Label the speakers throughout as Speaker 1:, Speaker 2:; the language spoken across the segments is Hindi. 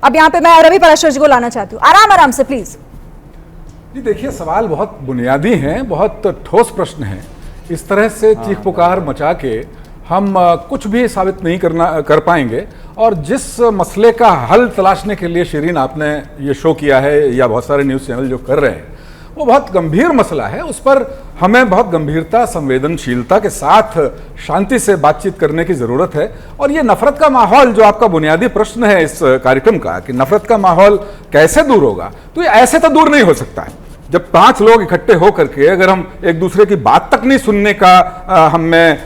Speaker 1: अब यहाँ पे मैं रवि पराशर जी को लाना चाहती हूँ, आराम आराम से प्लीज।
Speaker 2: जी देखिए, सवाल बहुत बुनियादी हैं, बहुत ठोस प्रश्न हैं। इस तरह से चीख पुकार मचा के हम कुछ भी साबित नहीं कर पाएंगे। और जिस मसले का हल तलाशने के लिए शिरीन आपने ये शो किया है या बहुत सारे न्यूज़ चैनल जो कर रहे हैं, वो बहुत गंभीर मसला है। उस पर हमें बहुत गंभीरता, संवेदनशीलता के साथ शांति से बातचीत करने की ज़रूरत है। और ये नफरत का माहौल जो आपका बुनियादी प्रश्न है इस कार्यक्रम का, कि नफरत का माहौल कैसे दूर होगा, तो ये ऐसे तो दूर नहीं हो सकता है। जब 5 लोग इकट्ठे होकर के अगर हम एक दूसरे की बात तक नहीं सुनने का हम में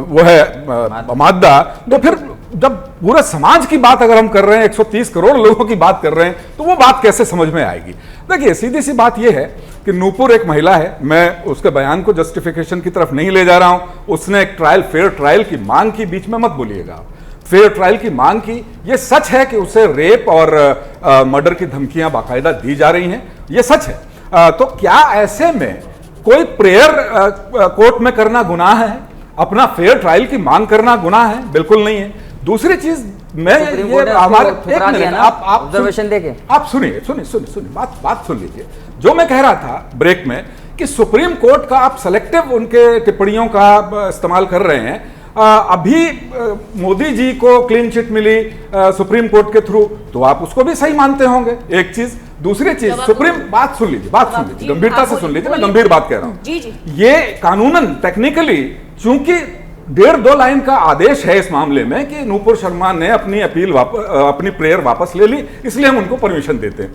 Speaker 2: वो है मादा, तो फिर जब पूरे समाज की बात अगर हम कर रहे हैं, 130 करोड़ लोगों की बात कर रहे हैं, तो वो बात कैसे समझ में आएगी? देखिए, सीधी सी बात यह है कि नूपुर एक महिला है। मैं उसके बयान को जस्टिफिकेशन की तरफ नहीं ले जा रहा हूं। उसने एक ट्रायल, फेयर ट्रायल की मांग की, बीच में मत बोलिएगा। फेयर ट्रायल की मांग की। ये सच है कि उसे रेप और मर्डर की धमकियां बाकायदा दी जा रही हैं, ये सच है। तो क्या ऐसे में कोई प्रेयर कोर्ट में करना गुनाह है? अपना फेयर ट्रायल की मांग करना गुनाह है? बिल्कुल नहीं है। दूसरी चीज, मैं ये हमारे एक मिनट, आप ऑब्जर्वेशन देके आप सुनिए, बात सुन लीजिए। जो मैं कह रहा था ब्रेक में कि सुप्रीम कोर्ट का आप सेलेक्टिव उनके टिप्पणियों का इस्तेमाल कर रहे हैं। अभी मोदी जी को क्लीन चिट मिली सुप्रीम कोर्ट के थ्रू, तो आप उसको भी सही मानते होंगे, एक चीज। दूसरी चीज, सुप्रीम, बात सुन लीजिए, गंभीरता से सुन लीजिए, मैं गंभीर बात कह रहा हूं। ये कानूनन टेक्निकली चूंकि 1.5-2 लाइन का आदेश है इस मामले में कि नूपुर शर्मा ने अपनी अपील अपनी प्रेयर वापस ले ली, इसलिए हम उनको परमिशन देते हैं।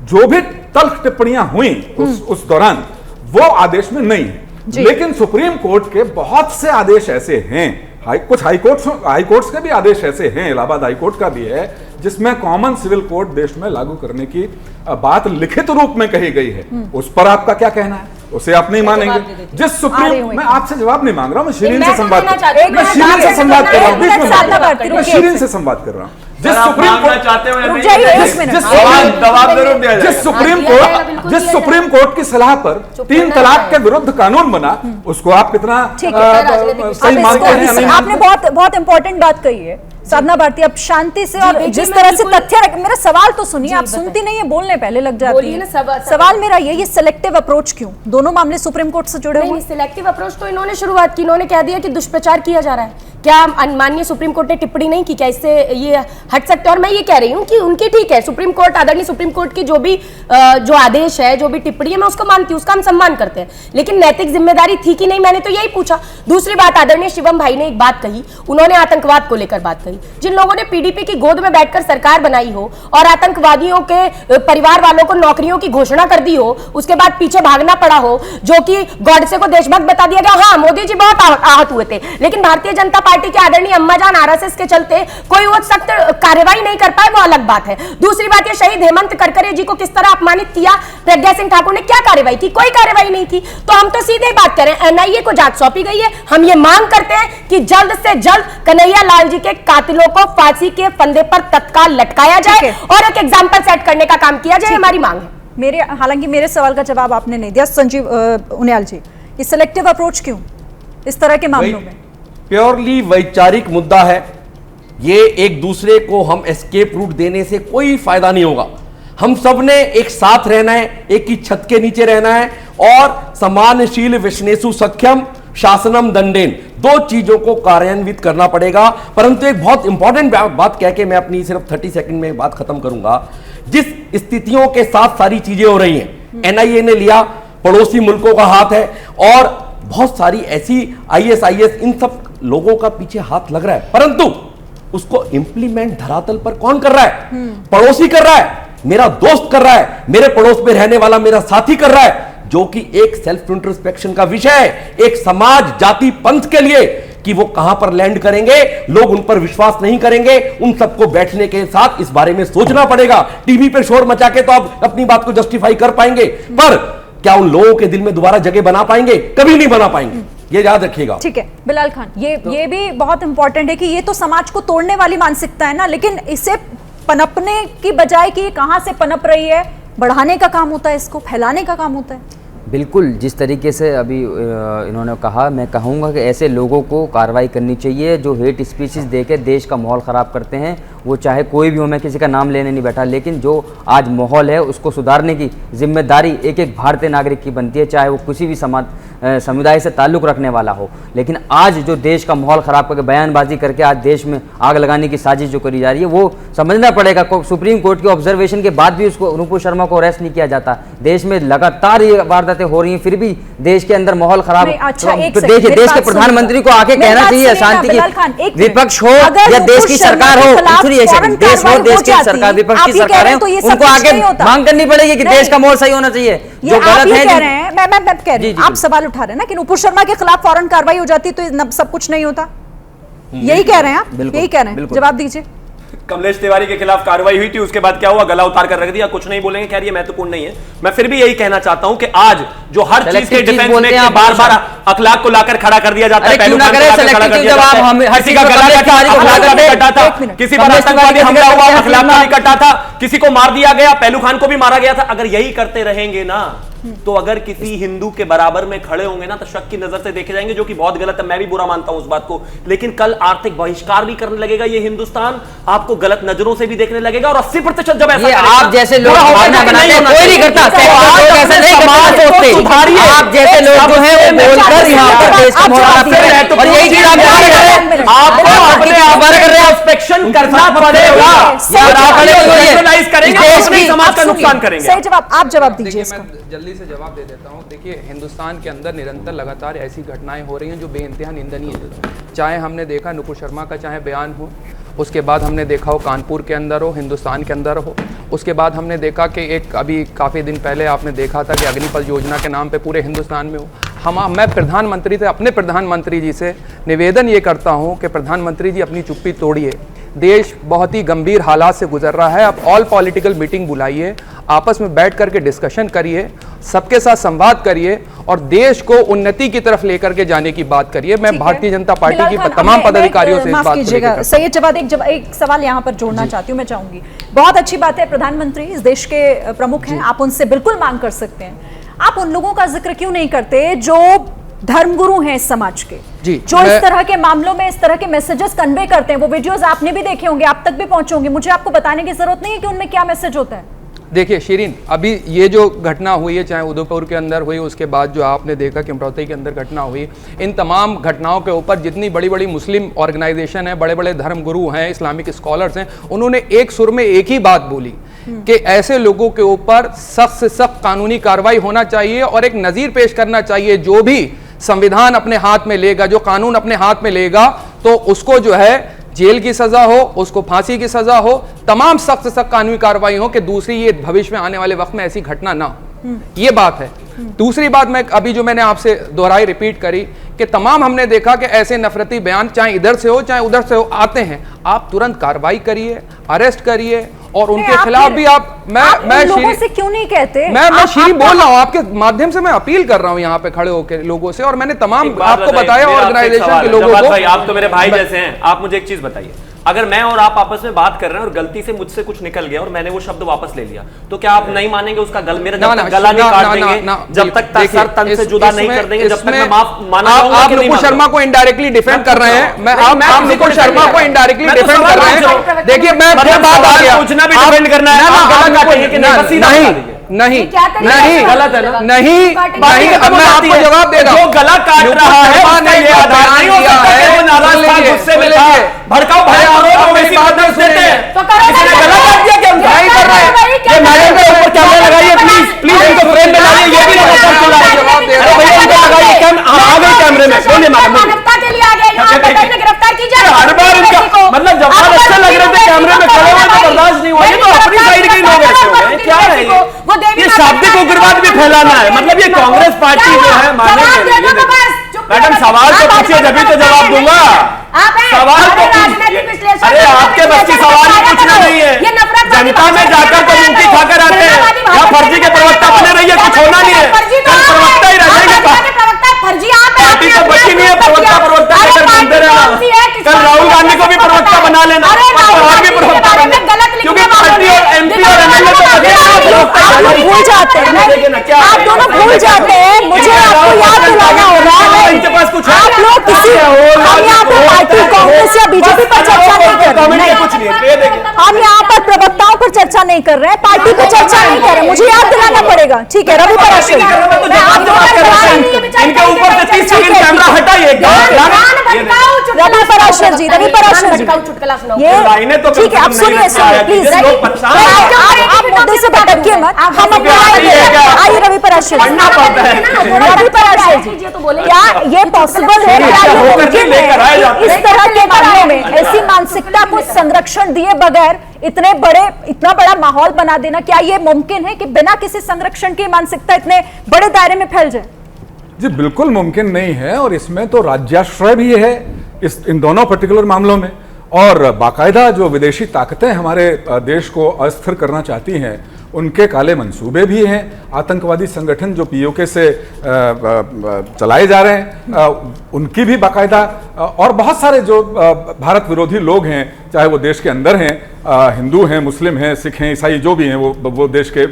Speaker 2: जो भी तल्ख टिप्पणियां हुई उस दौरान, वो आदेश में नहीं है। लेकिन सुप्रीम कोर्ट के बहुत से आदेश ऐसे हैं, कुछ हाई कोर्ट्स के भी आदेश ऐसे हैं, इलाहाबाद हाई कोर्ट का भी है, जिसमें कॉमन सिविल कोड देश में लागू करने की बात लिखित रूप में कही गई है। उस पर आपका क्या कहना है? उसे आप नहीं मानेंगे। जिस सुप्रीम, मैं आपसे जवाब नहीं मांग रहा हूं, मैं शिरीन से संवाद कर रहा हूं, मैं शिरीन से संवाद कर रहा हूं, जिस सुप्रीम कोर्ट की सलाह पर 3 तलाक के विरुद्ध कानून बना, उसको आप कितना सही मानते हैं?
Speaker 1: आपने बहुत इंपॉर्टेंट बात कही है साधना भारती। अब शांति से और जिस तरह से तथ्य, मेरा सवाल तो सुनिए, आप सुनती नहीं है, बोलने पहले लग जाती है। सवाल मेरा ये सिलेक्टिव अप्रोच क्यों? दोनों मामले सुप्रीम कोर्ट से जुड़े हुए।
Speaker 3: सिलेक्टिव अप्रोच तो इन्होंने शुरुआत की, इन्होंने कह दिया कि दुष्प्रचार किया जा रहा है। क्या माननीय सुप्रीम कोर्ट ने टिप्पणी नहीं की? क्या इससे ये हट सकते? और मैं ये कह रही हूँ कि उनकी ठीक है, सुप्रीम कोर्ट, आदरणीय सुप्रीम कोर्ट की जो आदेश है, जो भी टिप्पणी है, मैं उसको मानती हूँ, उसका हम सम्मान करते हैं। लेकिन नैतिक जिम्मेदारी थी कि नहीं, मैंने तो यही पूछा। दूसरी बात, आदरणीय शिवम भाई ने एक बात कही, उन्होंने आतंकवाद को लेकर बात कही। जिन लोगों ने पीडीपी की गोद में बैठकर सरकार बनाई हो और आतंकवादियों के परिवार वालों को नौकरियों की घोषणा कर दी हो, उसके बाद पीछे भागना पड़ा हो, जो कि गॉडसे को देशभक्त बता दिया गया। हाँ, मोदी जी बहुत आहत हुए थे, लेकिन भारतीय जनता पार्टी के आदरणीय अम्माजान आरएसएस के चलते कोई वो सख्त कार्रवाई नहीं कर पाए, वो अलग बात है। दूसरी बात, ये शहीद हेमंत करकरे जी को किस तरह अपमानित किया, प्रज्ञा सिंह ठाकुर ने क्या कार्रवाई की? कोई कार्रवाई नहीं की। तो हम तो सीधे बात करें, एनआईए को जांच सौंपी गई है। हम ये मांग करते हैं कि जल्द से जल्द कन्हैया लाल जी के कातिलों को फांसी के फंदे पर तत्काल लटकाया जाए और एक एग्जाम्पल सेट करने का काम किया जाए, हमारी मांग है।
Speaker 1: हालांकि मेरे सवाल का जवाब आपने नहीं दिया। संजीव उनियाल जी, ये सिलेक्टिव अप्रोच क्यों इस तरह के मामलों में?
Speaker 4: प्योरली वैचारिक मुद्दा है ये। एक दूसरे को हम एस्केप रूट देने से कोई फायदा नहीं होगा। हम सब ने एक साथ रहना है, एक ही छत के नीचे रहना है, और समानशील विश्नेषु सख्यम शासनम दंडेन, 2 चीजों को कार्यान्वित करना पड़ेगा। परंतु एक बहुत इंपॉर्टेंट बात कह के मैं अपनी सिर्फ 30 सेकंड में बात खत्म करूंगा। जिस स्थितियों के साथ सारी चीजें हो रही हैं, एनआईए ने लिया, पड़ोसी मुल्कों का हाथ है, और बहुत सारी ऐसी ISIS, इन सब लोगों का पीछे हाथ लग रहा है, परंतु उसको इंप्लीमेंट धरातल पर कौन कर रहा है? पड़ोसी कर रहा है, मेरा दोस्त कर रहा है, मेरे पड़ोस में रहने वाला मेरा साथी कर रहा है, जो कि एक सेल्फ इंट्रोस्पेक्शन का विषय है, एक समाज, जाति, पंथ के लिए, कि वो कहां पर लैंड करेंगे, लोग उन पर विश्वास नहीं करेंगे। उन सबको बैठने के साथ इस बारे में सोचना पड़ेगा। टीवी पे शोर मचा के तो आप अपनी बात को जस्टिफाई कर पाएंगे, पर क्या उन लोगों के दिल में दोबारा जगह बना पाएंगे? कभी नहीं बना पाएंगे, ये याद रखिएगा।
Speaker 1: ठीक है बिलाल खान, ये भी बहुत इंपॉर्टेंट है कि ये तो समाज को तोड़ने वाली मानसिकता है ना, लेकिन इसे पनपने की बजाय कि कहां से पनप रही है, बढ़ाने का काम होता है, इसको फैलाने का काम होता है।
Speaker 5: बिल्कुल, जिस तरीके से अभी इन्होंने कहा, मैं कहूँगा कि ऐसे लोगों को कार्रवाई करनी चाहिए जो हेट स्पीचेस देकर देश का माहौल ख़राब करते हैं वो चाहे कोई भी हो, मैं किसी का नाम लेने नहीं बैठा, लेकिन जो आज माहौल है उसको सुधारने की जिम्मेदारी एक एक भारतीय नागरिक की बनती है, चाहे वो किसी भी समुदाय से ताल्लुक़ रखने वाला हो। लेकिन आज जो देश का माहौल ख़राब करके बयानबाजी करके आज देश में आग लगाने की साजिश जो करी जा रही है, वो समझना पड़ेगा। सुप्रीम कोर्ट के ऑब्जर्वेशन के बाद भी उसको नुपुर शर्मा को अरेस्ट नहीं किया जाता। देश में लगातार ये वारदातें हो रही हैं, फिर भी देश के अंदर माहौल खराब। देखिए, देश के प्रधानमंत्री को आके कहना चाहिए शांति की, विपक्ष हो या देश की सरकार हो, देश हो, देश की सरकार, विपक्ष की सरकार है, उनको आगे मांग करनी पड़ेगी कि देश का माहौल सही होना चाहिए। जो गलत है,
Speaker 1: मैं कह रही हूं, आप सवाल उठा रहे हैं ना कि नुपुर शर्मा के खिलाफ फौरन कार्रवाई हो जाती तो सब कुछ नहीं होता, यही कह रहे हैं आप? यही कह रहे हैं, जवाब दीजिए।
Speaker 6: कमलेश तिवारी के खिलाफ कार्रवाई हुई थी, उसके बाद क्या हुआ? गला उतार कर रख दिया, कुछ नहीं बोलेंगे, खैर ये महत्वपूर्ण नहीं है। मैं फिर भी यही कहना चाहता हूं कि आज जो हर चीज के डिफेंस में बार बार अखलाक को लाकर खड़ा कर दिया जाता है, किसी का गला कटा था, किसी पर आतंकवादी हमला हुआ, अखलाक नहीं कटा था, किसी को मार दिया गया, पहलू खान को भी मारा गया था। अगर यही करते रहेंगे ना, तो अगर किसी हिंदू के बराबर में खड़े होंगे ना, तो शक की नजर से देखे जाएंगे, जो कि बहुत गलत है। मैं भी बुरा मानता हूं उस बात को, लेकिन कल आर्थिक बहिष्कार भी करने लगेगा ये हिंदुस्तान, आपको गलत नजरों से भी देखने लगेगा, और 80% जब ऐसा
Speaker 5: आप जैसे लोग कोई नहीं करता, आप जैसे लोग जो है वो बोलकर यहाँ पर देश का माहौल, और यही चीज
Speaker 6: आपको अपने आभार कर रहे इंस्पेक्शन करना पड़ेगा, समाज का नुकसान करेंगे।
Speaker 1: सही जवाब, आप जवाब दीजिए।
Speaker 7: जल्दी से जवाब दे देता हूं। देखिए, हिंदुस्तान के अंदर निरंतर लगातार ऐसी घटनाएं हो रही हैं जो बेइंतहा निंदनीय है। चाहे हमने देखा नुपुर शर्मा का चाहे बयान हो, उसके बाद हमने देखा हो कानपुर के अंदर हो, हिंदुस्तान के अंदर हो, उसके बाद हमने देखा कि एक अभी काफ़ी दिन पहले आपने देखा था कि अग्निपथ योजना के नाम पे पूरे हिंदुस्तान में हो। मैं प्रधानमंत्री से, अपने प्रधानमंत्री जी से निवेदन ये करता हूँ कि प्रधानमंत्री जी अपनी चुप्पी तोड़िए। देश बहुत ही गंभीर हालात से गुजर रहा है। आप ऑल पॉलिटिकल मीटिंग बुलाइए, आपस में बैठ करके डिस्कशन करिए, सबके साथ संवाद करिए और देश को उन्नति की तरफ लेकर के जाने की बात करिए। मैं भारतीय जनता पार्टी की तमाम पदाधिकारियों से इस बात को
Speaker 1: सैयद जवाद, एक सवाल यहाँ पर जोड़ना चाहती हूँ, मैं चाहूंगी। बहुत अच्छी बात है, प्रधानमंत्री इस देश के प्रमुख हैं, आप उनसे बिल्कुल मांग कर सकते हैं। आप उन लोगों का जिक्र क्यों नहीं करते जो धर्मगुरु हैं इस समाज के, जो इस तरह के मामलों में इस तरह के मैसेजेस कन्वे करते हैं? वो वीडियोस आपने भी देखे होंगे, आप तक भी पहुंचे होंगे, मुझे आपको बताने की जरूरत नहीं है कि उनमें क्या मैसेज होता है।
Speaker 7: देखिए शिरीन, अभी ये जो घटना हुई है, चाहे उदयपुर के अंदर हुई, उसके बाद जो आपने देखा कि अमरावती के अंदर घटना हुई, इन तमाम घटनाओं के ऊपर जितनी बड़ी बड़ी मुस्लिम ऑर्गेनाइजेशन है, बड़े बड़े धर्मगुरु हैं, इस्लामिक स्कॉलर्स हैं, उन्होंने एक सुर में एक ही बात बोली कि ऐसे लोगों के ऊपर सख्त से सख्त कानूनी कार्रवाई होना चाहिए और एक नज़ीर पेश करना चाहिए। जो भी संविधान अपने हाथ में लेगा, जो कानून अपने हाथ में लेगा, तो उसको जो है जेल की सजा हो, उसको फांसी की सजा हो, तमाम सख्त से सख्त कानूनी कार्रवाई हो कि दूसरी ये भविष्य में आने वाले वक्त में ऐसी घटना ना हो। ये बात है। दूसरी बात मैं अभी जो मैंने आपसे दोहराई, रिपीट करी कि तमाम हमने देखा कि ऐसे नफरती बयान चाहे इधर से हो चाहे उधर से हो आते हैं, आप तुरंत कार्रवाई करिए, अरेस्ट करिए और उनके खिलाफ भी आप मैं
Speaker 1: लोगों से क्यों नहीं कहते?
Speaker 7: मैं श्री बोल रहा हूँ, आपके माध्यम से मैं अपील कर रहा हूँ यहाँ पे खड़े होकर लोगों से, और मैंने तमाम आपको बताया ऑर्गेनाइजेशन के लोगों को।
Speaker 6: आप तो मेरे भाई जैसे हैं, आप मुझे एक चीज बताइए, अगर मैं और आप आपस में बात कर रहे हैं और गलती से मुझसे कुछ निकल गया और मैंने वो शब्द वापस ले लिया, तो क्या आप नहीं मानेंगे उसका मेरा जब तक गला नहीं काट देंगे, जब तक सर तन से जुदा नहीं कर देंगे, जब तक मैं माफ माना जाऊंगा?
Speaker 7: आप नुपुर शर्मा को इनडायरेक्टली डिफेंड कर रहे हैं, मैं आप नुपुर शर्मा को इनडायरेक्टली डिफेंड कर रहे हैं। देखिए, मैं बात आ गया,
Speaker 6: पूछना भी डिफेंड करना है,
Speaker 7: नहीं गलत है ना? नहीं, अब मैं आपको जवाब दे रहा हूं।
Speaker 6: जो गला काट रहा है भड़काऊ भाई कैमरा लगाइए, प्लीज प्लीज इनको फ्रेम में लाइए, ये भी कैमरे में हर बार इनका मतलब जब अच्छे लग रहे थे कैमरे में खड़े हुए तो बर्दाश्त नहीं हुआ, तो अपनी साइड के लोग ऐसे हो गए, क्या है ये शाब्दिक उग्रवाद भी फैलाना है? मतलब ये कांग्रेस पार्टी जो है, मैडम सवाल तो पूछिए जब तो जवाब दूंगा। सवाल तो अरे आपके बस की सवाल ही पूछना नहीं है, जनता में जाकर तो मुंकी खाकर आते हैं या फर्जी के प्रवक्ता बने रहिए, कुछ होना नहीं है, कल प्रवक्ता ही रहेंगे, पार्टी तो बची नहीं है, प्रवक्ता लेकर घूमते रहना। कल राहुल गांधी को भी प्रवक्ता बना लेना और भी प्रवक्ता बनना, क्योंकि पार्टी और एमपी और एमएलए तो
Speaker 1: भूल जाते हैं, आप दोनों भूल जाते हैं। मुझे आपको याद दिलाना होगा,
Speaker 6: इनके पास कुछ
Speaker 1: आप लोग किसी हम यहाँ पे पार्टी कांग्रेस या बीजेपी पर चर्चा नहीं कर रहे हैं।
Speaker 6: लिए। तो ये देखिए,
Speaker 1: हम यहाँ पर प्रवक्ताओं पर चर्चा नहीं कर रहे हैं, पार्टी पर चर्चा नहीं कर रहे, मुझे याद दिलाना पड़ेगा। ठीक है रवि पराशर,
Speaker 6: इनके ऊपर से 30 सेकंड कैमरा हटाइए।
Speaker 1: रवि पराशर जी, रवि पराशर जी,
Speaker 3: चुटकुला सुनाओ।
Speaker 1: ये
Speaker 6: लाइनें तो
Speaker 1: ठीक है, आप सुनिए सुनिए प्लीज, आप मुद्दे से भटकिए मत, हम अपने आइए रवि पराशर जी, रवि पराशर जी, क्या ये पॉसिबल है, क्या ये मुमकिन है कि इस तरह के मामलों में ऐसी मानसिकता को संरक्षण दिए बगैर इतना बड़ा माहौल बना देना, क्या ये मुमकिन है कि बिना किसी संरक्षण की मानसिकता इतने बड़े दायरे में फैल जाए?
Speaker 2: जी बिल्कुल मुमकिन नहीं है, और इसमें तो राज्याश्रय भी है इन दोनों पर्टिकुलर मामलों में, और बाकायदा जो विदेशी ताकतें हमारे देश को अस्थिर करना चाहती हैं उनके काले मंसूबे भी हैं। आतंकवादी संगठन जो पीओके से चलाए जा रहे हैं उनकी भी बाकायदा, और बहुत सारे जो भारत विरोधी लोग हैं, चाहे वो देश के अंदर हैं, हिंदू हैं, मुस्लिम हैं, सिख हैं, ईसाई जो भी हैं, वो देश के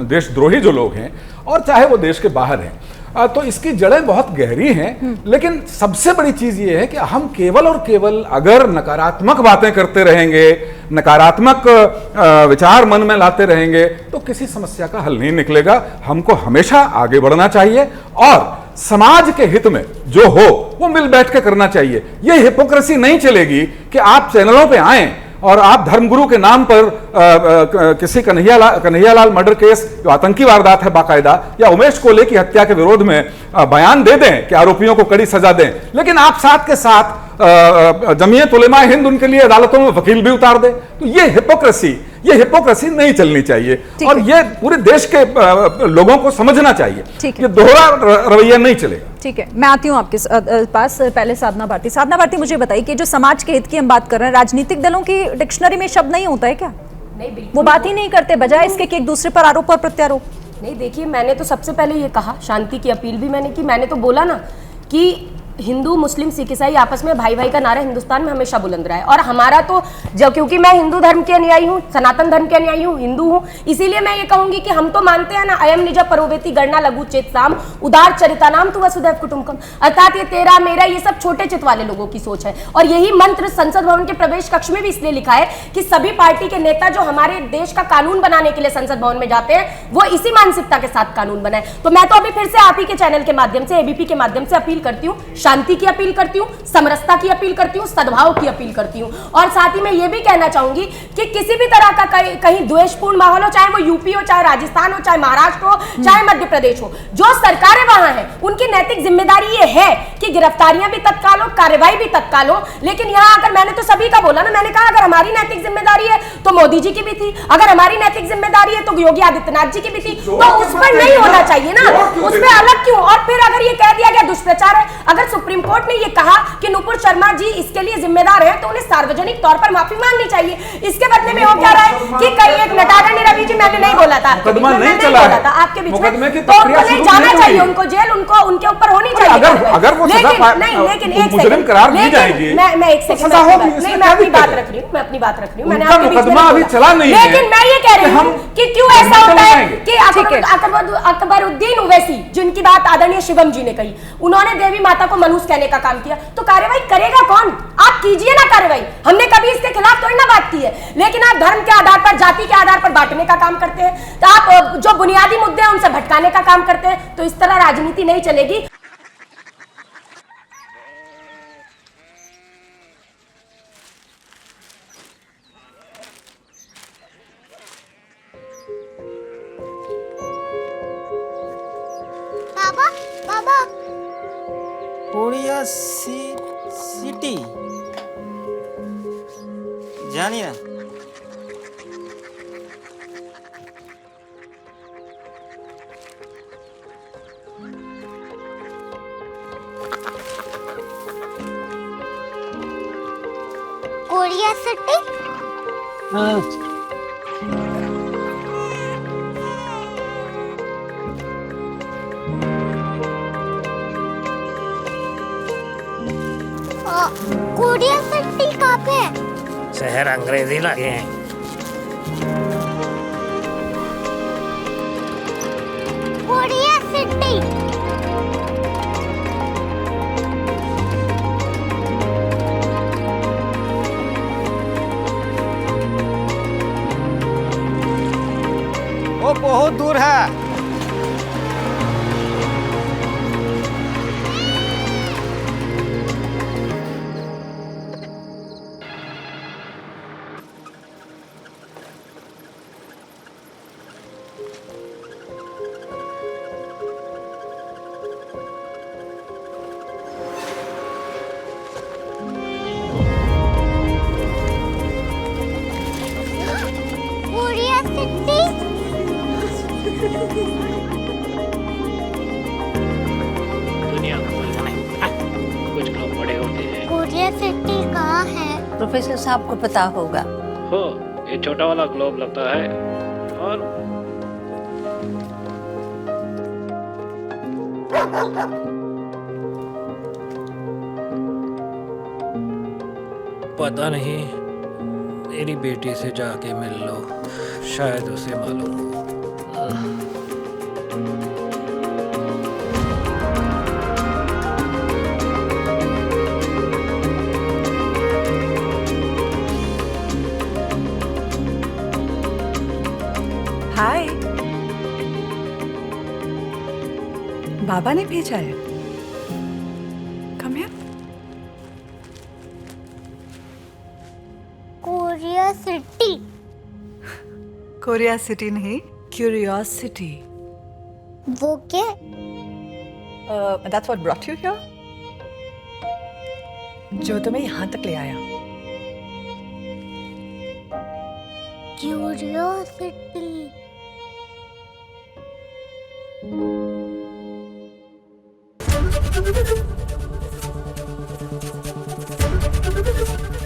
Speaker 2: देशद्रोही जो लोग हैं, और चाहे वो देश के बाहर हैं, तो इसकी जड़ें बहुत गहरी हैं। लेकिन सबसे बड़ी चीज ये है कि हम केवल और केवल अगर नकारात्मक बातें करते रहेंगे, नकारात्मक विचार मन में लाते रहेंगे, तो किसी समस्या का हल नहीं निकलेगा। हमको हमेशा आगे बढ़ना चाहिए और समाज के हित में जो हो वो मिल बैठ के करना चाहिए। ये हिपोक्रेसी नहीं चलेगी कि आप चैनलों पे आएं और आप धर्मगुरु के नाम पर किसी कन्हैयालाल मर्डर केस जो आतंकी वारदात है बाकायदा, या उमेश कोले की हत्या के विरोध में बयान दे दें कि आरोपियों को कड़ी सजा दें, लेकिन आप साथ के साथ जमीयत उलेमा हिंद उनके लिए अदालतों में वकील भी उतार दे। तो ये हिपोक्रेसी नहीं चलनी चाहिए, और ये पूरे देश के लोगों को समझना चाहिए। ये दोहरा रवैया नहीं चलेगा।
Speaker 1: ठीक है, मैं आती हूँ आपके पास। पहले साधना भारती मुझे बताइए कि जो समाज के हित की हम बात कर रहे हैं, राजनीतिक दलों की डिक्शनरी में शब्द नहीं होता है क्या?
Speaker 3: नहीं,
Speaker 1: वो बात ही नहीं करते, बजाय इसके कि एक दूसरे पर आरोप और प्रत्यारोप।
Speaker 3: नहीं, देखिए मैंने तो सबसे पहले ये कहा, शांति की अपील भी मैंने की। मैंने तो बोला ना कि हिंदू मुस्लिम सिख ईसाई आपस में भाई भाई का नारा हिंदुस्तान में हमेशा बुलंद रहा है। और हमारा तो क्योंकि मैं हिंदू धर्म के अनुयायी हूँ, सनातन धर्म के अनुयायी हूँ, हिंदू हूँ, इसीलिए मैं ये कहूंगी कि हम तो मानते हैं ना, अयम निज परोवेति गणना लघु चेत साम उदार चरिता नाम तु वसुधैव कुटुंबकम, अर्थात ये तेरा मेरा ये सब छोटे चित वाले लोगों की सोच है। और यही मंत्र संसद भवन के प्रवेश कक्ष में भी इसलिए लिखा है कि सभी पार्टी के नेता जो हमारे देश का कानून बनाने के लिए संसद भवन में जाते हैं वो इसी मानसिकता के साथ कानून बनाए। तो मैं तो अभी फिर से आप ही के चैनल के माध्यम से, एबीपी के माध्यम से अपील करती हूँ, शांति की अपील करती हूँ, समरसता की अपील करती हूँ, सद्भाव की अपील करती हूँ। और साथ ही मैं ये भी कहना चाहूंगी कि किसी भी तरह का कहीं द्वेषपूर्ण माहौल हो, चाहे वो यूपी हो, चाहे राजस्थान हो, चाहे महाराष्ट्र हो, चाहे मध्य प्रदेश हो, जो सरकारें वहां हैं उनकी नैतिक जिम्मेदारी ये है कि गिरफ्तारियां भी तत्काल हो, कार्रवाई भी तत्काल हो। लेकिन यहाँ आकर मैंने तो सभी का बोला ना, मैंने कहा अगर हमारी नैतिक जिम्मेदारी है तो मोदी जी की भी थी, अगर हमारी नैतिक जिम्मेदारी है तो योगी आदित्यनाथ जी की भी थी, तो उस पर नहीं होना चाहिए ना, उस पर अलग क्यों? और फिर अगर ये कह दिया गया दुष्प्रचार है, अगर सुप्रीम कोर्ट ने ये कहा कि नुपुर शर्मा जी इसके लिए जिम्मेदार हैं, तो उन्हें सार्वजनिक तौर पर माफी मांगनी चाहिए। इसके बदले में हो क्या रहा है कि कई एक नटागढ़ रवि जी, मैंने नहीं बोला था,
Speaker 2: मुकदमा नहीं चला है
Speaker 3: आपके बीच में,
Speaker 2: तो
Speaker 3: उन्हें जाना चाहिए, उनको जेल, उनको उनके ऊपर होनी चाहिए।
Speaker 2: अगर वो सजा
Speaker 3: लेकिन एक
Speaker 2: मुजरिम करार दी जाएगी,
Speaker 3: मैं एक सेकंड, मैं अपनी बात रख रही हूँ, मैंने आपके बीच में
Speaker 2: अभी चला नहीं है।
Speaker 3: लेकिन मैं ये कह रही हूँ कि क्यों ऐसा होता है कि अकबरुद्दीन ओवैसी, जिनकी बात आदरणीय शिवम जी ने कही, उन्होंने देवी माता को मनूस कहने का काम किया, तो कार्रवाई करेगा कौन? आप कीजिए ना कार्रवाई, हमने कभी इसके खिलाफ थोड़ी ना बात की है। लेकिन आप धर्म के आधार पर, जाति के आधार पर बांटने का काम करते हैं, तो आप जो बुनियादी मुद्दे हैं उनसे भटकाने का काम करते हैं, तो इस तरह राजनीति नहीं चलेगी।
Speaker 8: बाबा बाबा
Speaker 9: कोरिया सिटी जानिए ना,
Speaker 8: कोरिया सिटी।
Speaker 9: हाँ
Speaker 8: कोरिया सिटी कहाँ पे है?
Speaker 10: शहर अंग्रेजी लगे हैं।
Speaker 8: Korea city.
Speaker 9: वो बहुत दूर है।
Speaker 8: Korea city.
Speaker 10: दुनिया का कुछ लोग बड़े होते हैं।
Speaker 8: कोरिया सिटी कहाँ है?
Speaker 11: प्रोफेसर साहब को पता होगा।
Speaker 10: हो, ये छोटा वाला ग्लोब लगता है और पता नहीं, मेरी बेटी से जाके मिल लो, शायद उसे मालूम हो।
Speaker 11: हाय, बाबा ने भेजा है। Come here.
Speaker 8: Korea city.
Speaker 11: Korea city नहीं, क्यूरियोसिटी।
Speaker 8: वो क्या?
Speaker 11: That's what brought you here? जो तुम्हें यहाँ तक ले आया।
Speaker 8: क्यूरियोसिटी।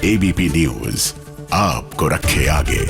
Speaker 12: एबीपी न्यूज आपको रखे आगे।